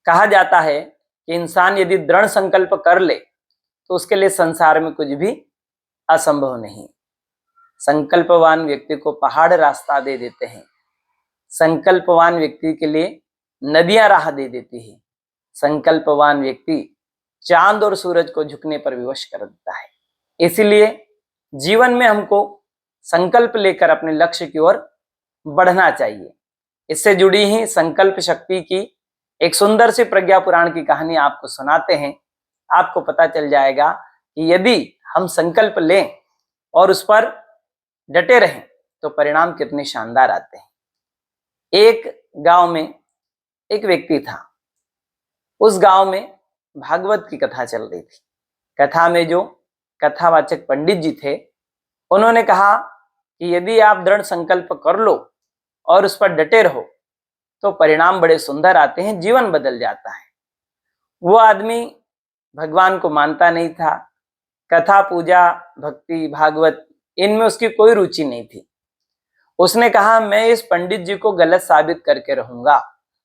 कहा जाता है कि इंसान यदि दृढ़ संकल्प कर ले तो उसके लिए संसार में कुछ भी असंभव नहीं। संकल्पवान व्यक्ति को पहाड़ रास्ता दे देते हैं। संकल्पवान व्यक्ति के लिए नदियां राह दे देती है। संकल्पवान व्यक्ति चांद और सूरज को झुकने पर विवश कर देता है। इसीलिए जीवन में हमको संकल्प लेकर अपने लक्ष्य की ओर बढ़ना चाहिए। इससे जुड़ी ही संकल्प शक्ति की एक सुंदर सी प्रज्ञा पुराण की कहानी आपको सुनाते हैं। आपको पता चल जाएगा कि यदि हम संकल्प लें और उस पर डटे रहें तो परिणाम कितने शानदार आते हैं। एक गांव में एक व्यक्ति था। उस गांव में भागवत की कथा चल रही थी। कथा में जो कथावाचक पंडित जी थे, उन्होंने कहा कि यदि आप दृढ़ संकल्प कर लो और उस पर डटे रहो तो परिणाम बड़े सुंदर आते हैं, जीवन बदल जाता है। वो आदमी भगवान को मानता नहीं था। कथा, पूजा, भक्ति, भागवत इनमें उसकी कोई रुचि नहीं थी। उसने कहा, मैं इस पंडित जी को गलत साबित करके रहूंगा।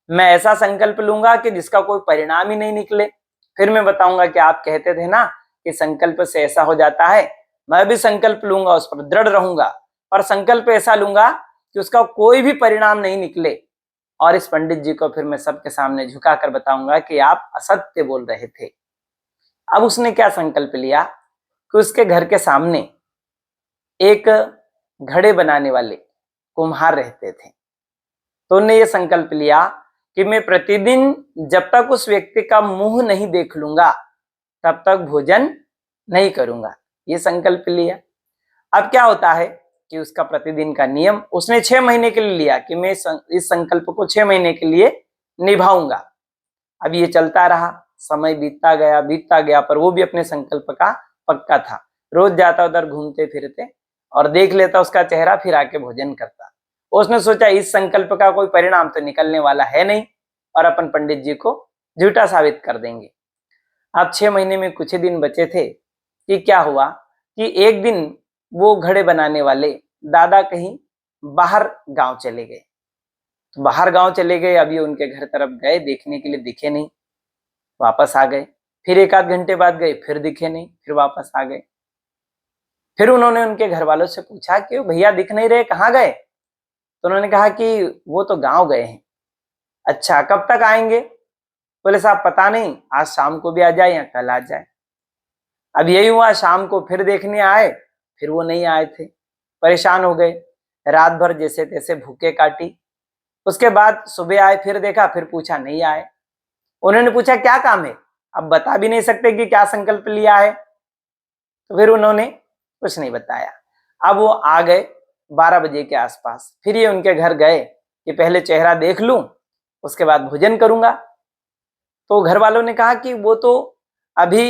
मैं ऐसा संकल्प लूंगा कि जिसका कोई परिणाम ही नहीं निकले। फिर मैं बताऊंगा कि आप कहते थे ना कि संकल्प से ऐसा हो जाता है। मैं भी संकल्प लूंगा, उस पर दृढ़ रहूंगा, और संकल्प ऐसा लूंगा कि उसका कोई भी परिणाम नहीं निकले। और इस पंडित जी को फिर मैं सबके सामने झुकाकर बताऊंगा कि आप असत्य बोल रहे थे। अब उसने क्या संकल्प लिया कि उसके घर के सामने एक घड़े बनाने वाले कुम्हार रहते थे। तो उन्होंने ये संकल्प लिया कि मैं प्रतिदिन जब तक उस व्यक्ति का मुंह नहीं देख लूंगा तब तक भोजन नहीं करूंगा। ये संकल्प लिया। अब क्या होता है कि उसका प्रतिदिन का नियम उसने 6 महीने के लिए लिया कि मैं इस संकल्प को 6 महीने के लिए निभाऊंगा। अब ये चलता रहा, समय बीतता गया, पर वो भी अपने संकल्प का पक्का था। रोज जाता उधर घूमते फिरते और देख लेता उसका चेहरा, फिर आके भोजन करता। उसने सोचा इस संकल्प का कोई परिणाम तो निकलने वाला है नहीं और अपन पंडित जी को झूठा साबित कर देंगे। अब 6 महीने में कुछ ही दिन बचे थे कि क्या हुआ कि एक दिन वो घड़े बनाने वाले दादा कहीं बाहर गांव चले गए। तो बाहर गांव चले गए, अभी उनके घर तरफ गए देखने के लिए, दिखे नहीं, वापस आ गए। फिर 1 आध घंटे बाद गए, फिर दिखे नहीं, फिर वापस आ गए। फिर उन्होंने उनके घर वालों से पूछा कि भैया दिख नहीं रहे, कहाँ गए? तो उन्होंने कहा कि वो तो गांव गए हैं। अच्छा, कब तक आएंगे? बोले साहब पता नहीं, आज शाम को भी आ जाए या कल आ जाए। अब यही हुआ, शाम को फिर देखने आए, फिर वो नहीं आए थे। परेशान हो गए, रात भर जैसे तैसे भूखे काटी। उसके बाद सुबह आए, फिर देखा, फिर पूछा, नहीं आए। उन्होंने पूछा क्या काम है? अब बता भी नहीं सकते कि क्या संकल्प लिया है, तो फिर उन्होंने कुछ नहीं बताया। अब वो आ गए 12 बजे के आसपास। फिर ये उनके घर गए कि पहले चेहरा देख लूं, उसके बाद भोजन करूंगा। तो घर वालों ने कहा कि वो तो अभी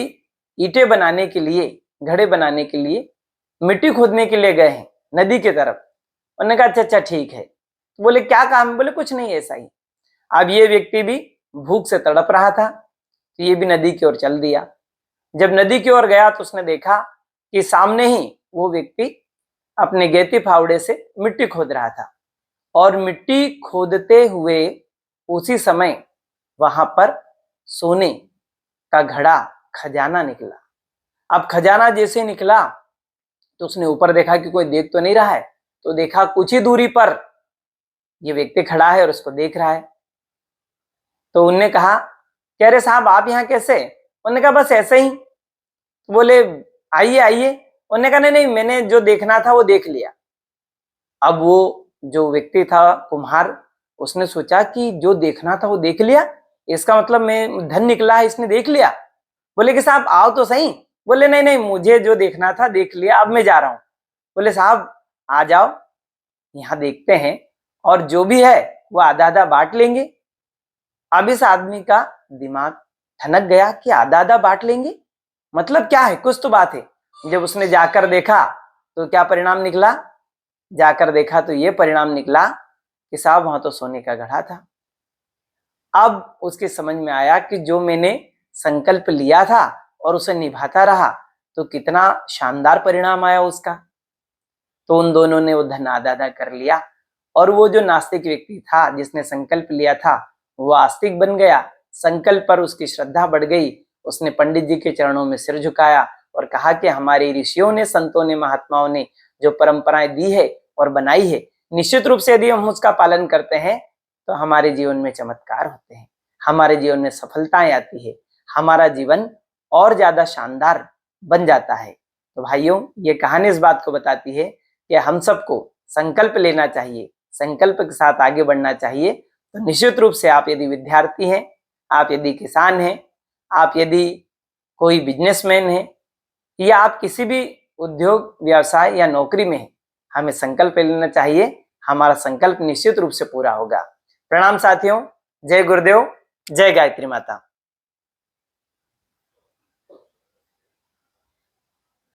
ईंटें बनाने के लिए, घड़े बनाने के लिए मिट्टी खोदने के लिए गए हैं नदी की तरफ। उन्होंने कहा अच्छा ठीक है। बोले क्या काम है? बोले कुछ नहीं, ऐसा ही। अब ये व्यक्ति भी भूख से तड़प रहा था, तो ये भी नदी की ओर चल दिया। जब नदी की ओर गया तो उसने देखा कि सामने ही वो व्यक्ति अपने गेती फावड़े से मिट्टी खोद रहा था, और मिट्टी खोदते हुए उसी समय वहां पर सोने का घड़ा, खजाना निकला। अब खजाना जैसे निकला तो उसने ऊपर देखा कि कोई देख तो नहीं रहा है, तो देखा कुछ ही दूरी पर ये व्यक्ति खड़ा है और उसको देख रहा है। तो उनने कहा कह रहे साहब आप यहाँ कैसे? उन्होंने कहा बस ऐसे ही। बोले आइए आइए। उन्होंने कहा नहीं, मैंने जो देखना था वो देख लिया। अब वो जो व्यक्ति था कुम्हार, उसने सोचा कि जो देखना था वो देख लिया, इसका मतलब मैं धन निकला है, इसने देख लिया। बोले कि साहब आओ तो सही। बोले नहीं, मुझे जो देखना था देख लिया, अब मैं जा रहा हूँ। बोले साहब आ जाओ, यहाँ देखते हैं, और जो भी है वो आधा आधा बांट लेंगे। अब इस आदमी का दिमाग ठनक गया कि आधा आधा बांट लेंगे, मतलब क्या है, कुछ तो बात है। जब उसने जाकर देखा तो क्या परिणाम निकला? जाकर देखा तो ये परिणाम निकला कि साहब वहां तो सोने का घड़ा था। अब उसके समझ में आया कि जो मैंने संकल्प लिया था और उसे निभाता रहा तो कितना शानदार परिणाम आया उसका। तो उन दोनों ने वो धन आधा आधा कर लिया, और वो जो नास्तिक व्यक्ति था जिसने संकल्प लिया था वो आस्तिक बन गया, संकल्प पर उसकी श्रद्धा बढ़ गई। उसने पंडित जी के चरणों में सिर झुकाया और कहा कि हमारे ऋषियों ने, संतों ने, महात्माओं ने जो परंपराएं दी है और बनाई है, निश्चित रूप से यदि हम उसका पालन करते हैं तो हमारे जीवन में चमत्कार होते हैं, हमारे जीवन में सफलताएं आती है, हमारा जीवन और ज्यादा शानदार बन जाता है। तो भाइयों, ये कहानी इस बात को बताती है कि हम सबको संकल्प लेना चाहिए, संकल्प के साथ आगे बढ़ना चाहिए। तो निश्चित रूप से आप यदि विद्यार्थी हैं, आप यदि किसान हैं, आप यदि कोई बिजनेसमैन है, या आप किसी भी उद्योग, व्यवसाय या नौकरी में हैं, हमें संकल्प लेना चाहिए। हमारा संकल्प निश्चित रूप से पूरा होगा। प्रणाम साथियों, जय गुरुदेव, जय गायत्री माता।